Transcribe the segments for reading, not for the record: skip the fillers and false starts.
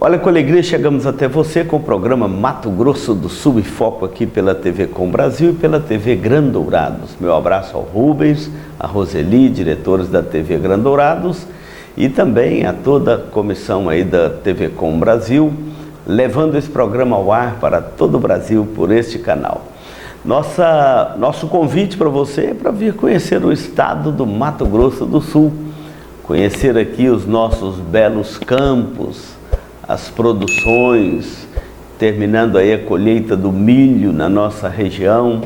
Olha, com alegria chegamos até você com o programa Mato Grosso do Sul em Foco aqui pela TV Com Brasil e pela TV Grandourados. Meu abraço ao Rubens, a Roseli, diretores da TV Grandourados, e também a toda a comissão aí da TV Com Brasil, levando esse programa ao ar para todo o Brasil por este canal. Nosso convite para você é para vir conhecer o estado do Mato Grosso do Sul, conhecer aqui os nossos belos campos, as produções, terminando aí a colheita do milho na nossa região,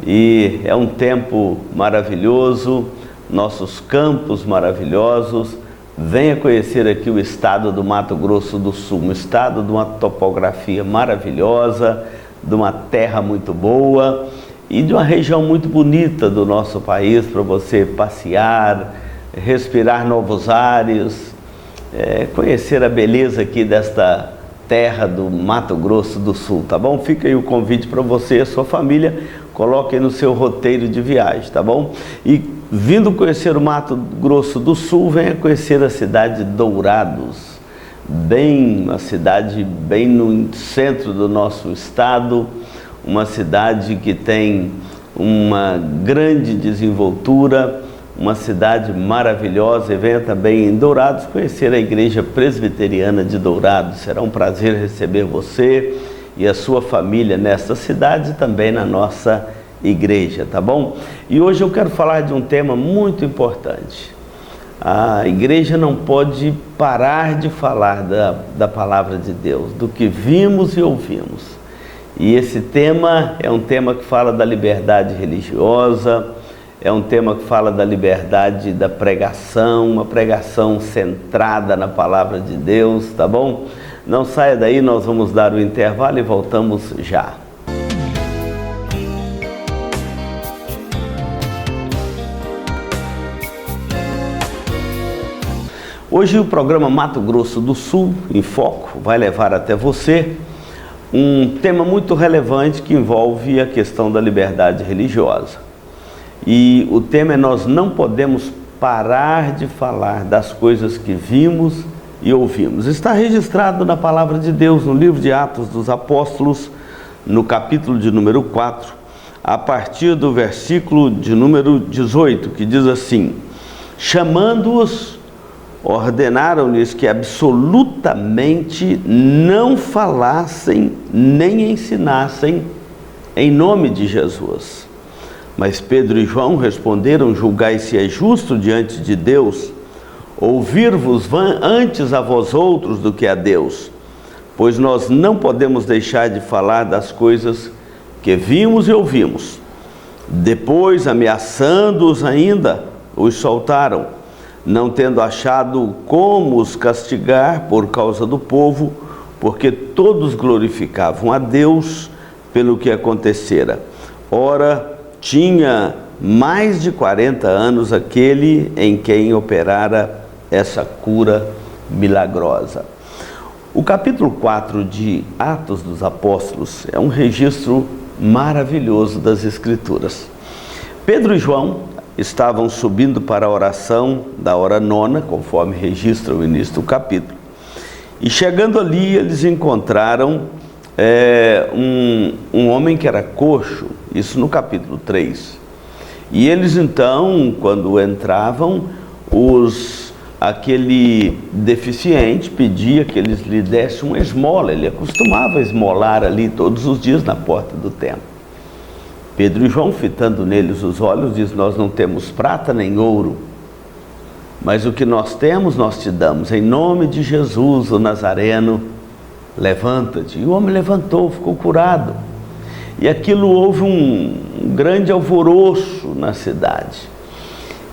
e é um tempo maravilhoso, nossos campos maravilhosos. Venha conhecer aqui o estado do Mato Grosso do Sul, um estado de uma topografia maravilhosa, de uma terra muito boa e de uma região muito bonita do nosso país para você passear, respirar novos ares, conhecer a beleza aqui desta terra do Mato Grosso do Sul, tá bom? Fica aí o convite para você e a sua família, coloque no seu roteiro de viagem, tá bom? E vindo conhecer o Mato Grosso do Sul, venha conhecer a cidade de Dourados, uma cidade bem no centro do nosso estado, uma cidade que tem uma grande desenvoltura, uma cidade maravilhosa. E venha também em Dourados conhecer a Igreja Presbiteriana de Dourados. Será um prazer receber você e a sua família nesta cidade e também na nossa igreja, tá bom? E hoje eu quero falar de um tema muito importante. A igreja não pode parar de falar da palavra de Deus, do que vimos e ouvimos. E esse tema é um tema que fala da liberdade religiosa, é um tema que fala da liberdade da pregação, uma pregação centrada na palavra de Deus, tá bom? Não saia daí, nós vamos dar o intervalo e voltamos já. Hoje o programa Mato Grosso do Sul em Foco vai levar até você um tema muito relevante que envolve a questão da liberdade religiosa. E o tema é: nós não podemos parar de falar das coisas que vimos e ouvimos. Está registrado na palavra de Deus, no livro de Atos dos Apóstolos, no capítulo de número 4, a partir do versículo de número 18, que diz assim: chamando-os, ordenaram-lhes que absolutamente não falassem nem ensinassem em nome de Jesus. Mas Pedro e João responderam: julgai se é justo diante de Deus ouvir-vos antes a vós outros do que a Deus, pois nós não podemos deixar de falar das coisas que vimos e ouvimos. Depois, ameaçando-os ainda, os soltaram, não tendo achado como os castigar por causa do povo, porque todos glorificavam a Deus pelo que acontecera. Ora, tinha mais de 40 anos aquele em quem operara essa cura milagrosa. O capítulo 4 de Atos dos Apóstolos é um registro maravilhoso das Escrituras. Pedro e João estavam subindo para a oração da hora nona, conforme registra o início do capítulo, e chegando ali eles encontraram um homem que era coxo, isso no capítulo 3. E eles então, quando entravam, aquele deficiente pedia que eles lhe dessem uma esmola. Ele acostumava esmolar ali todos os dias na porta do templo. Pedro e João, fitando neles os olhos, diz: nós não temos prata nem ouro, mas o que nós temos nós te damos. Em nome de Jesus, o Nazareno, levanta-te. E o homem levantou, ficou curado. E aquilo, houve um grande alvoroço na cidade.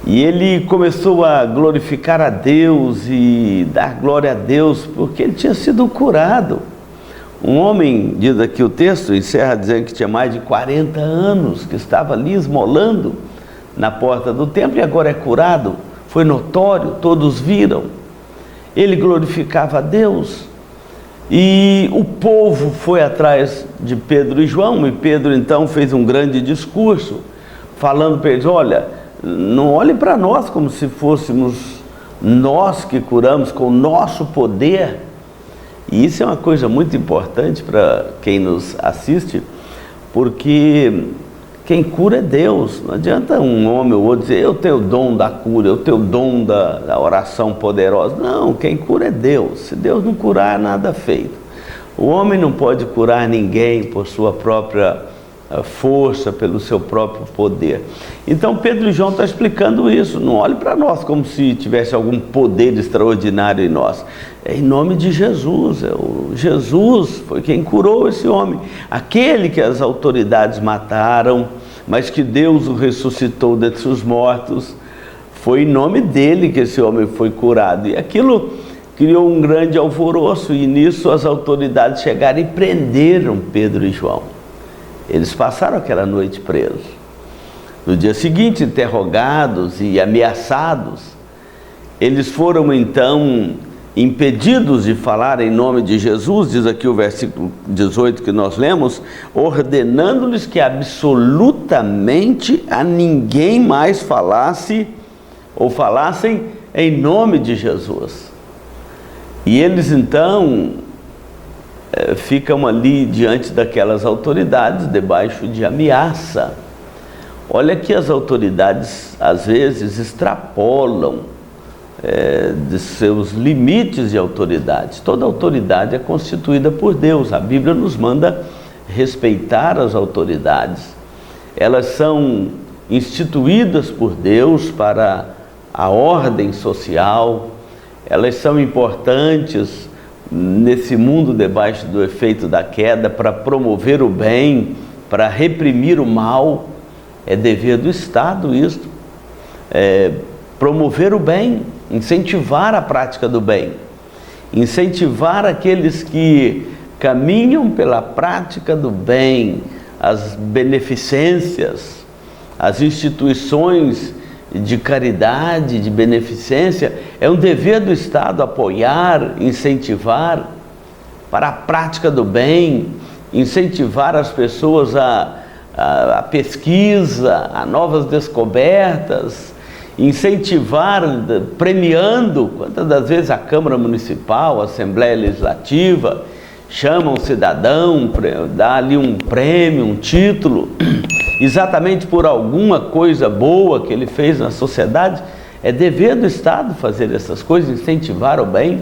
E ele começou a glorificar a Deus e dar glória a Deus, porque ele tinha sido curado. Um homem, diz aqui o texto, encerra dizendo que tinha mais de 40 anos, que estava ali esmolando na porta do templo e agora é curado. Foi notório, todos viram. Ele glorificava a Deus. E o povo foi atrás de Pedro e João, e Pedro então fez um grande discurso, falando para eles: olha, não olhem para nós como se fôssemos nós que curamos com o nosso poder. E isso é uma coisa muito importante para quem nos assiste, porque quem cura é Deus. Não adianta um homem ou outro dizer, eu tenho o dom da cura, eu tenho o dom da oração poderosa. Não, quem cura é Deus. Se Deus não curar, nada feito. O homem não pode curar ninguém por sua própria força, pelo seu próprio poder. Então Pedro e João estão explicando isso. Não olhe para nós como se tivesse algum poder extraordinário em nós. É em nome de Jesus. Jesus foi quem curou esse homem, aquele que as autoridades mataram, mas que Deus o ressuscitou dentre os mortos. Foi em nome dele que esse homem foi curado. E aquilo criou um grande alvoroço, e nisso as autoridades chegaram e prenderam Pedro e João. Eles passaram aquela noite presos. No dia seguinte, interrogados e ameaçados, eles foram então impedidos de falar em nome de Jesus, diz aqui o versículo 18 que nós lemos, ordenando-lhes que absolutamente a ninguém mais falassem em nome de Jesus. E eles então ficam ali diante daquelas autoridades, debaixo de ameaça. Olha que as autoridades às vezes extrapolam de seus limites de autoridade. Toda autoridade é constituída por Deus. A Bíblia nos manda respeitar as autoridades. Elas são instituídas por Deus para a ordem social. Elas são importantes nesse mundo debaixo do efeito da queda para promover o bem, para reprimir o mal. É dever do Estado isto, promover o bem, incentivar a prática do bem, incentivar aqueles que caminham pela prática do bem, as beneficências, as instituições de caridade, de beneficência. É um dever do Estado apoiar, incentivar para a prática do bem, incentivar as pessoas a pesquisa, a novas descobertas, incentivar, premiando. Quantas das vezes a Câmara Municipal, a Assembleia Legislativa chama um cidadão, dá ali um prêmio, um título, exatamente por alguma coisa boa que ele fez na sociedade. É dever do Estado fazer essas coisas, incentivar o bem.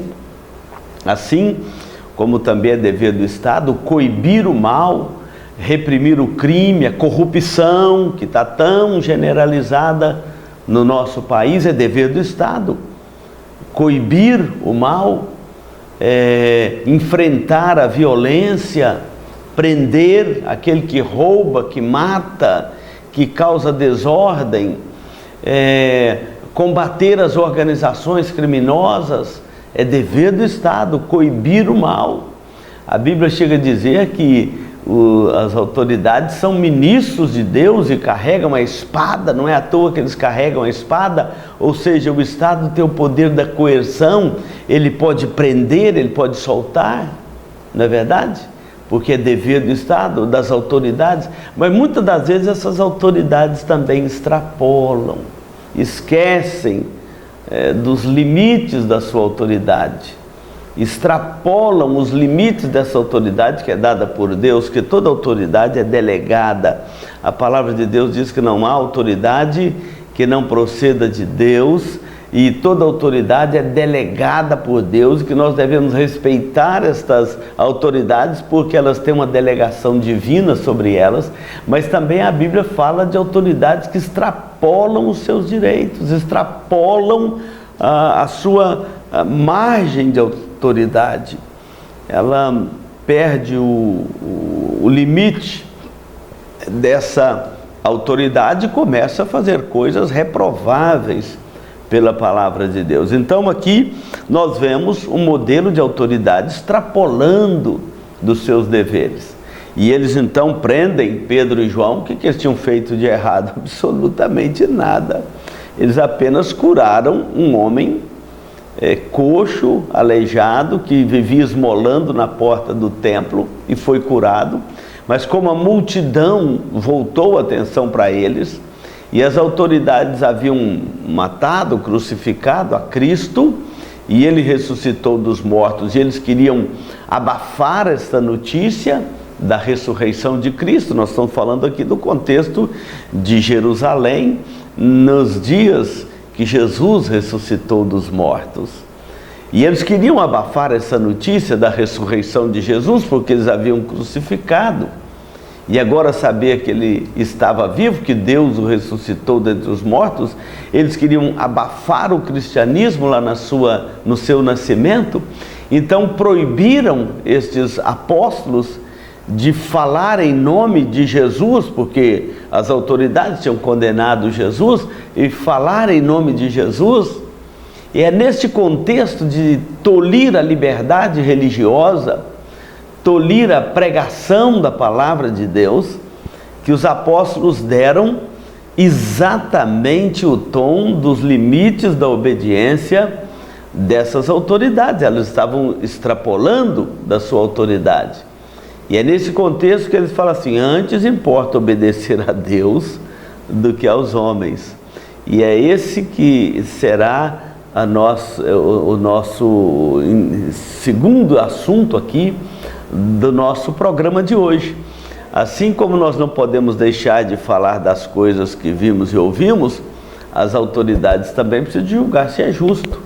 Assim como também é dever do Estado coibir o mal, reprimir o crime, a corrupção que está tão generalizada no nosso país. É dever do Estado coibir o mal, enfrentar a violência, prender aquele que rouba, que mata, que causa desordem, combater as organizações criminosas. É dever do Estado coibir o mal. A Bíblia chega a dizer que as autoridades são ministros de Deus e carregam a espada. Não é à toa que eles carregam a espada. Ou seja, o Estado tem o poder da coerção. Ele pode prender, ele pode soltar, não é verdade? Porque é dever do Estado, das autoridades. Mas muitas das vezes essas autoridades também extrapolam, esquecem dos limites da sua autoridade, extrapolam os limites dessa autoridade que é dada por Deus, que toda autoridade é delegada. A palavra de Deus diz que não há autoridade que não proceda de Deus, e toda autoridade é delegada por Deus, e que nós devemos respeitar estas autoridades porque elas têm uma delegação divina sobre elas. Mas também a Bíblia fala de autoridades que extrapolam os seus direitos, extrapolam a sua margem de autoridade. Ela perde o limite dessa autoridade e começa a fazer coisas reprováveis pela palavra de Deus. Então aqui nós vemos um modelo de autoridade extrapolando dos seus deveres. E eles então prendem Pedro e João. O que eles tinham feito de errado? Absolutamente nada. Eles apenas curaram um homem coxo, aleijado, que vivia esmolando na porta do templo, e foi curado. Mas como a multidão voltou a atenção para eles, e as autoridades haviam matado, crucificado a Cristo, e ele ressuscitou dos mortos, e eles queriam abafar esta notícia da ressurreição de Cristo. Nós estamos falando aqui do contexto de Jerusalém, nos dias que Jesus ressuscitou dos mortos. E eles queriam abafar essa notícia da ressurreição de Jesus, porque eles haviam crucificado. E agora saber que ele estava vivo, que Deus o ressuscitou dentre os mortos, eles queriam abafar o cristianismo lá no seu nascimento. Então proibiram estes apóstolos de falar em nome de Jesus, porque as autoridades tinham condenado Jesus, e falar em nome de Jesus. E é neste contexto de tolir a liberdade religiosa, tolir a pregação da palavra de Deus, que os apóstolos deram exatamente o tom dos limites da obediência dessas autoridades. Elas estavam extrapolando da sua autoridade. E é nesse contexto que eles falam assim: antes importa obedecer a Deus do que aos homens. E é esse que será o nosso segundo assunto aqui do nosso programa de hoje. Assim como nós não podemos deixar de falar das coisas que vimos e ouvimos, as autoridades também precisam julgar se é justo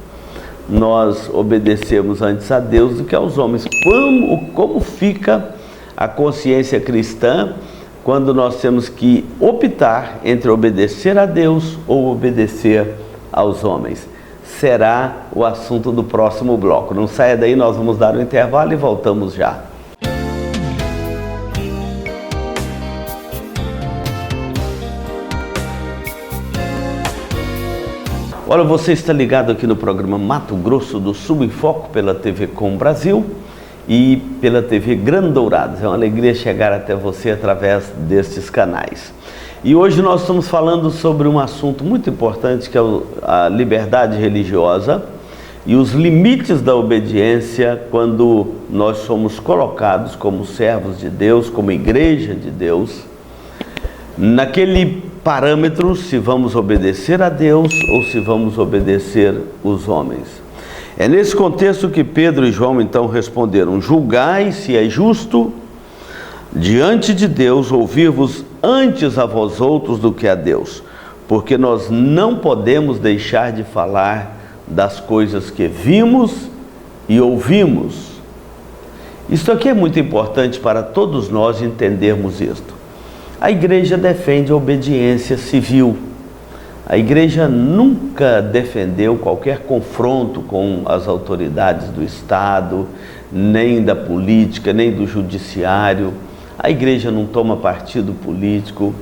nós obedecemos antes a Deus do que aos homens. Como fica a consciência cristã quando nós temos que optar entre obedecer a Deus ou obedecer aos homens? Será o assunto do próximo bloco. Não saia daí, nós vamos dar um intervalo e voltamos já. Olha, você está ligado aqui no programa Mato Grosso do Sul em Foco pela TV Com Brasil e pela TV Grandourados. É uma alegria chegar até você através destes canais. E hoje nós estamos falando sobre um assunto muito importante, que é a liberdade religiosa e os limites da obediência quando nós somos colocados como servos de Deus, como igreja de Deus, naquele parâmetro se vamos obedecer a Deus ou se vamos obedecer os homens. É nesse contexto que Pedro e João então responderam: julgai se é justo diante de Deus ouvir-vos antes a vós outros do que a Deus, porque nós não podemos deixar de falar das coisas que vimos e ouvimos. Isso aqui é muito importante para todos nós entendermos isto. A igreja defende a obediência civil. A igreja nunca defendeu qualquer confronto com as autoridades do Estado, nem da política, nem do judiciário. A igreja não toma partido político.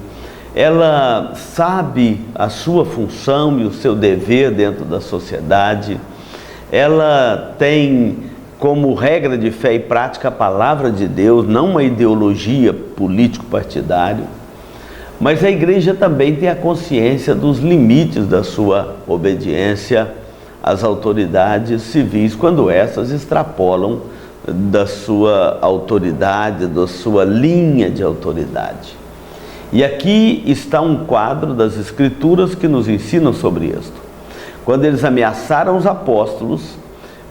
Ela sabe a sua função e o seu dever dentro da sociedade. Ela tem como regra de fé e prática a palavra de Deus, não uma ideologia político-partidária. Mas a igreja também tem a consciência dos limites da sua obediência às autoridades civis, quando essas extrapolam da sua autoridade, da sua linha de autoridade. E aqui está um quadro das Escrituras que nos ensinam sobre isto. Quando eles ameaçaram os apóstolos,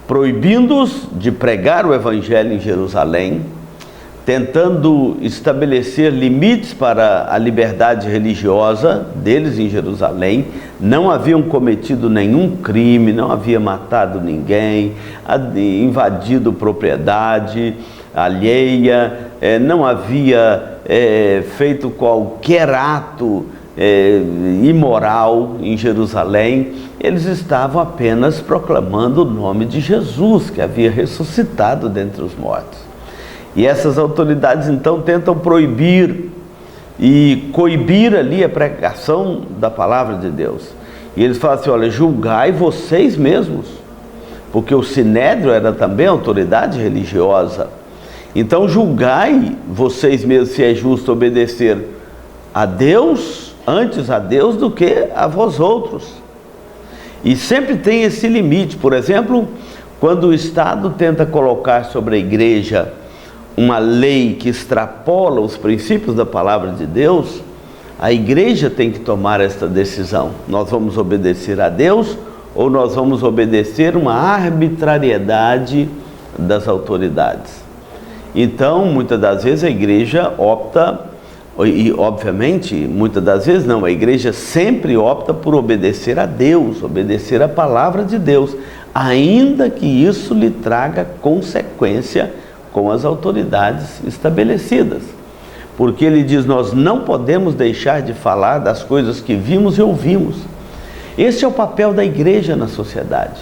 proibindo-os de pregar o Evangelho em Jerusalém, tentando estabelecer limites para a liberdade religiosa deles em Jerusalém, não haviam cometido nenhum crime, não havia matado ninguém, invadido propriedade alheia, não havia feito qualquer ato imoral em Jerusalém. Eles estavam apenas proclamando o nome de Jesus, que havia ressuscitado dentre os mortos. E essas autoridades então tentam proibir e coibir ali a pregação da palavra de Deus. E eles falam assim: olha, julgai vocês mesmos, porque o Sinédrio era também autoridade religiosa. Então julgai vocês mesmos se é justo obedecer a Deus, antes a Deus do que a vós outros. E sempre tem esse limite. Por exemplo, quando o Estado tenta colocar sobre a igreja uma lei que extrapola os princípios da palavra de Deus, a igreja tem que tomar esta decisão: nós vamos obedecer a Deus ou nós vamos obedecer uma arbitrariedade das autoridades. Então, muitas das vezes a igreja opta, e obviamente, muitas das vezes não, a igreja sempre opta por obedecer a Deus, obedecer a palavra de Deus, ainda que isso lhe traga consequência com as autoridades estabelecidas. Porque ele diz, nós não podemos deixar de falar das coisas que vimos e ouvimos. Esse é o papel da igreja na sociedade.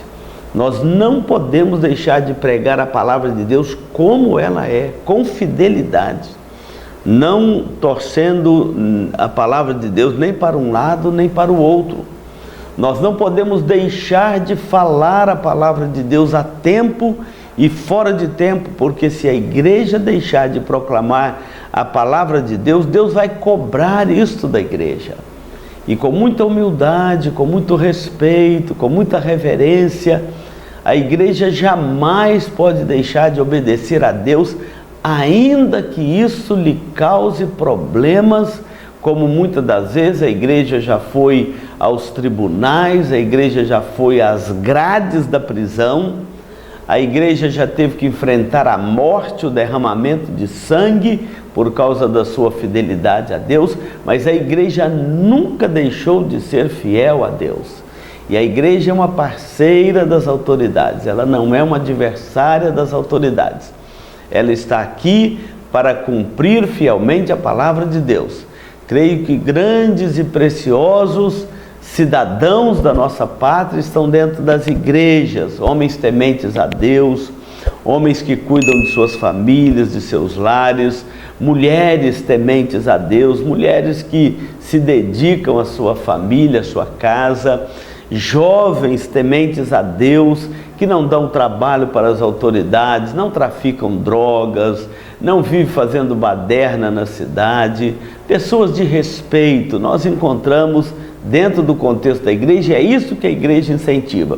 Nós não podemos deixar de pregar a palavra de Deus como ela é, com fidelidade, não torcendo a palavra de Deus nem para um lado nem para o outro. Nós não podemos deixar de falar a palavra de Deus a tempo e fora de tempo, porque se a igreja deixar de proclamar a palavra de Deus, Deus vai cobrar isto da igreja. E com muita humildade, com muito respeito, com muita reverência, a igreja jamais pode deixar de obedecer a Deus, ainda que isso lhe cause problemas, como muitas das vezes a igreja já foi aos tribunais, a igreja já foi às grades da prisão, a igreja já teve que enfrentar a morte, o derramamento de sangue por causa da sua fidelidade a Deus, mas a igreja nunca deixou de ser fiel a Deus. E a igreja é uma parceira das autoridades, ela não é uma adversária das autoridades. Ela está aqui para cumprir fielmente a palavra de Deus. Creio que grandes e preciosos cidadãos da nossa pátria estão dentro das igrejas, homens tementes a Deus, homens que cuidam de suas famílias, de seus lares, mulheres tementes a Deus, mulheres que se dedicam à sua família, à sua casa, jovens tementes a Deus, que não dão trabalho para as autoridades, não traficam drogas, não vivem fazendo baderna na cidade, pessoas de respeito, nós encontramos dentro do contexto da igreja, é isso que a igreja incentiva.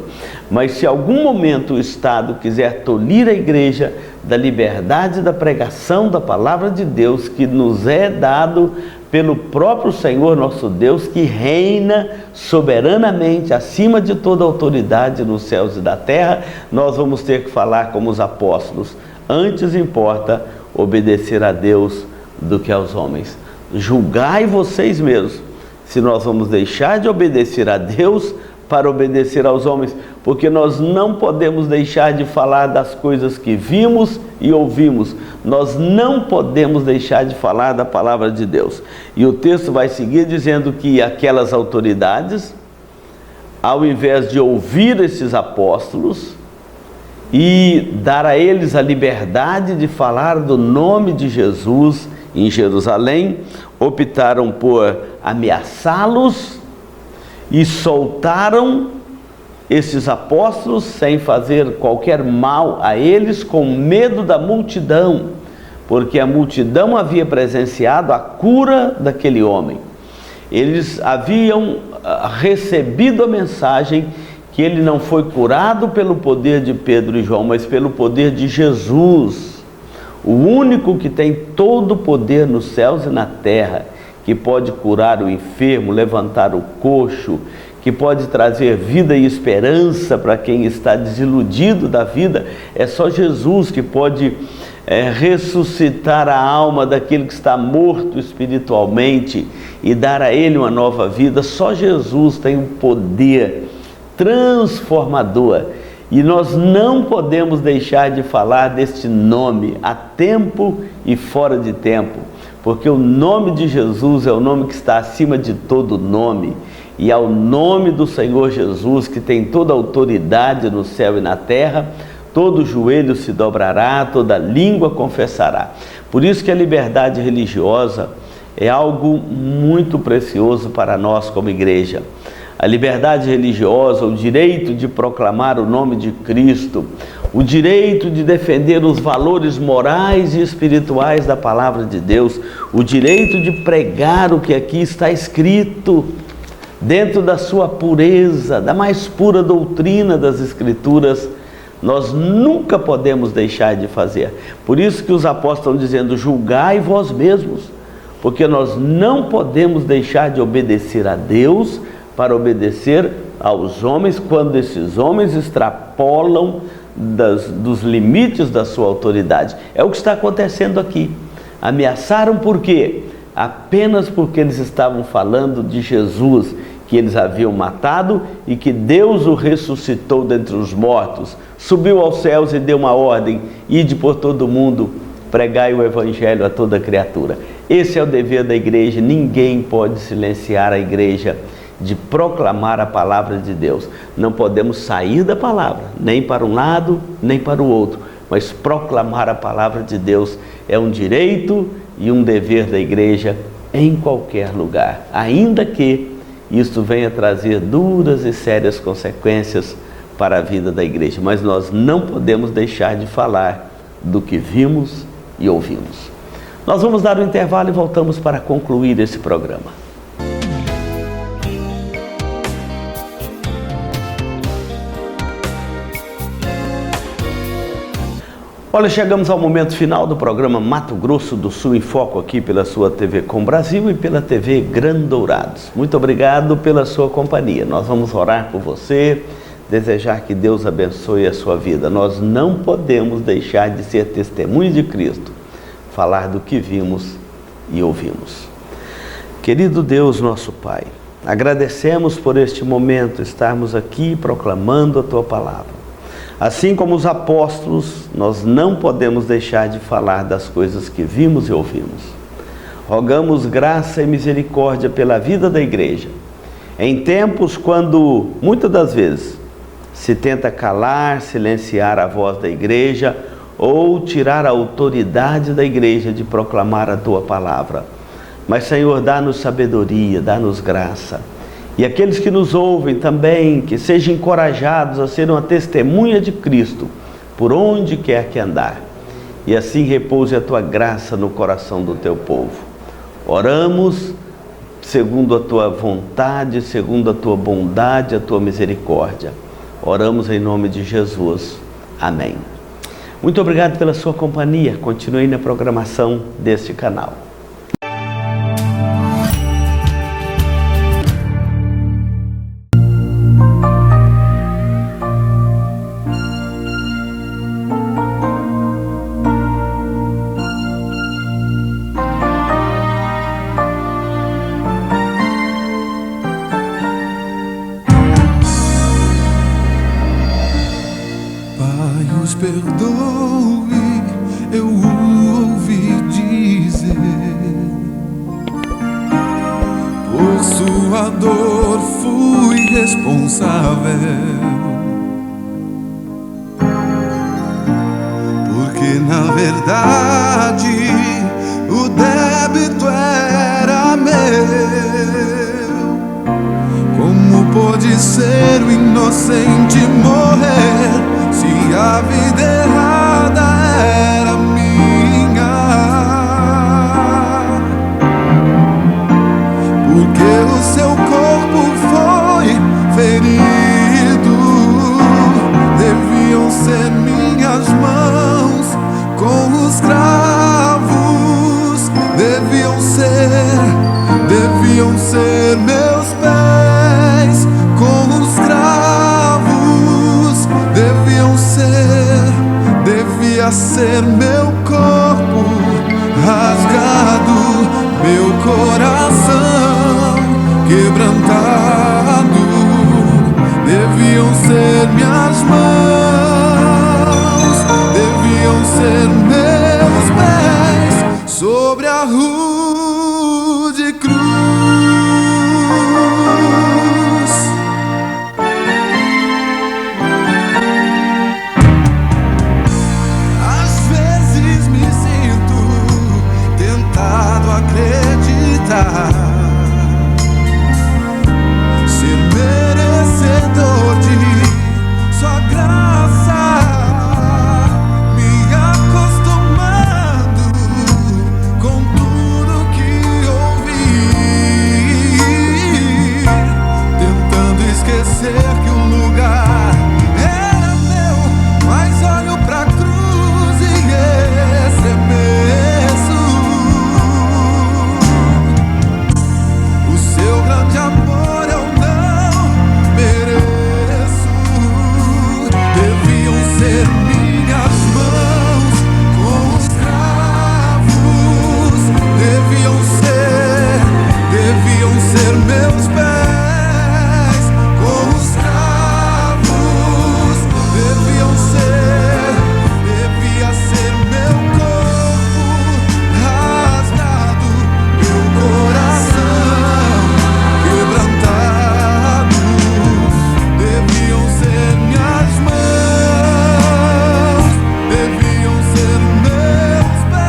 Mas se algum momento o Estado quiser tolir a igreja da liberdade da pregação da palavra de Deus, que nos é dado pelo próprio Senhor nosso Deus, que reina soberanamente acima de toda autoridade nos céus e da terra, nós vamos ter que falar como os apóstolos: antes importa obedecer a Deus do que aos homens. Julgai vocês mesmos se nós vamos deixar de obedecer a Deus para obedecer aos homens, porque nós não podemos deixar de falar das coisas que vimos e ouvimos, nós não podemos deixar de falar da palavra de Deus. E o texto vai seguir dizendo que aquelas autoridades, ao invés de ouvir esses apóstolos e dar a eles a liberdade de falar do nome de Jesus em Jerusalém, optaram por ameaçá-los e soltaram esses apóstolos sem fazer qualquer mal a eles, com medo da multidão, porque a multidão havia presenciado a cura daquele homem. Eles haviam recebido a mensagem que ele não foi curado pelo poder de Pedro e João, mas pelo poder de Jesus, o único que tem todo o poder nos céus e na terra, que pode curar o enfermo, levantar o coxo, que pode trazer vida e esperança para quem está desiludido da vida. É só Jesus que pode ressuscitar a alma daquele que está morto espiritualmente e dar a ele uma nova vida. Só Jesus tem um poder transformador. E nós não podemos deixar de falar deste nome a tempo e fora de tempo, porque o nome de Jesus é o nome que está acima de todo nome, e ao nome do Senhor Jesus, que tem toda a autoridade no céu e na terra, todo joelho se dobrará, toda língua confessará. Por isso que a liberdade religiosa é algo muito precioso para nós como igreja. A liberdade religiosa, o direito de proclamar o nome de Cristo, o direito de defender os valores morais e espirituais da palavra de Deus, o direito de pregar o que aqui está escrito, dentro da sua pureza, da mais pura doutrina das Escrituras, nós nunca podemos deixar de fazer. Por isso que os apóstolos estão dizendo: julgai vós mesmos, porque nós não podemos deixar de obedecer a Deus para obedecer aos homens quando esses homens extrapolam dos limites da sua autoridade. É o que está acontecendo aqui. Ameaçaram por quê? Apenas porque eles estavam falando de Jesus, que eles haviam matado e que Deus o ressuscitou dentre os mortos, subiu aos céus e deu uma ordem: ide por todo o mundo, pregai o evangelho a toda criatura. Esse é o dever da igreja. Ninguém pode silenciar a igreja de proclamar a palavra de Deus. Não podemos sair da palavra, nem para um lado, nem para o outro, mas proclamar a palavra de Deus é um direito e um dever da igreja em qualquer lugar, ainda que isto venha trazer duras e sérias consequências para a vida da igreja. Mas nós não podemos deixar de falar do que vimos e ouvimos. Nós vamos dar um intervalo e voltamos para concluir esse programa. Olha, chegamos ao momento final do programa Mato Grosso do Sul em Foco, aqui pela sua TV Com Brasil e pela TV Grandourados. Muito obrigado pela sua companhia. Nós vamos orar por você, desejar que Deus abençoe a sua vida. Nós não podemos deixar de ser testemunhas de Cristo, falar do que vimos e ouvimos. Querido Deus, nosso Pai, agradecemos por este momento, estarmos aqui proclamando a Tua Palavra. Assim como os apóstolos, nós não podemos deixar de falar das coisas que vimos e ouvimos. Rogamos graça e misericórdia pela vida da igreja, em tempos quando, muitas das vezes, se tenta calar, silenciar a voz da igreja ou tirar a autoridade da igreja de proclamar a Tua Palavra. Mas, Senhor, dá-nos sabedoria, dá-nos graça. E aqueles que nos ouvem também, que sejam encorajados a ser uma testemunha de Cristo, por onde quer que andar. E assim repouse a Tua graça no coração do Teu povo. Oramos segundo a Tua vontade, segundo a Tua bondade, a Tua misericórdia. Oramos em nome de Jesus. Amém. Muito obrigado pela sua companhia. Continue na programação deste canal. Perdoe, eu ouvi dizer, por sua dor fui responsável, porque na verdade o débito era meu. Como pôde ser o inocente morrer se a vida errada era minha? Porque o seu corpo foi ferido, deviam ser minhas mãos com os cravos, deviam ser meus pés com os cravos, devia ser meu corpo rasgado, meu coração quebrantado, deviam ser minhas mãos, deviam ser meus pés sobre a rude cruz. Ser merecedor de sua graça ser minhas mãos com os cravos, deviam ser meus pés com os cravos, devia ser meu corpo rasgado, meu coração quebrantado, deviam ser minhas mãos, deviam ser meus pés.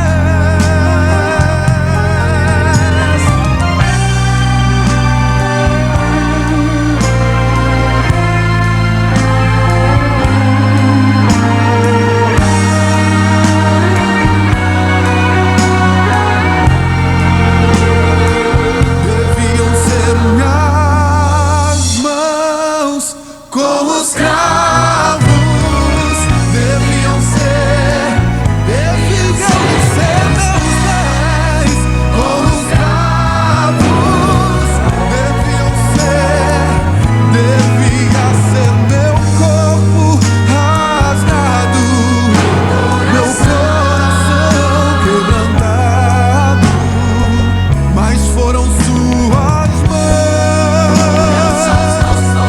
Deviam ser minhas mãos com os cravos, deviam ser meus pés com os cravos, devia ser meu corpo rasgado, meu coração quebrantado, mas foram suas mãos,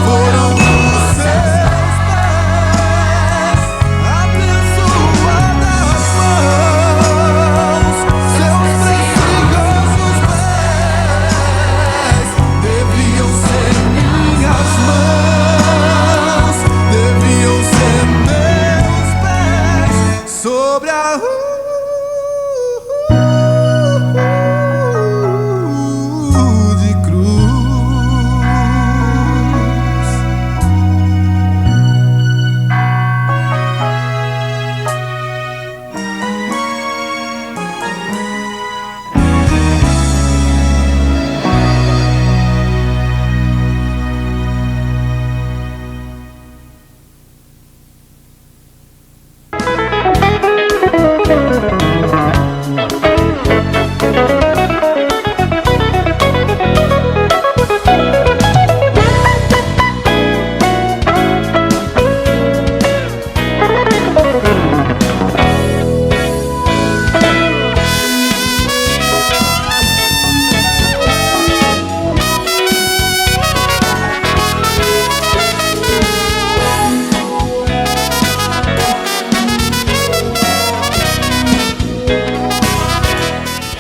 foram os seus pés, abençoadas mãos, seus preciosos pés, deviam ser minhas mãos, deviam ser meus pés sobre a rua.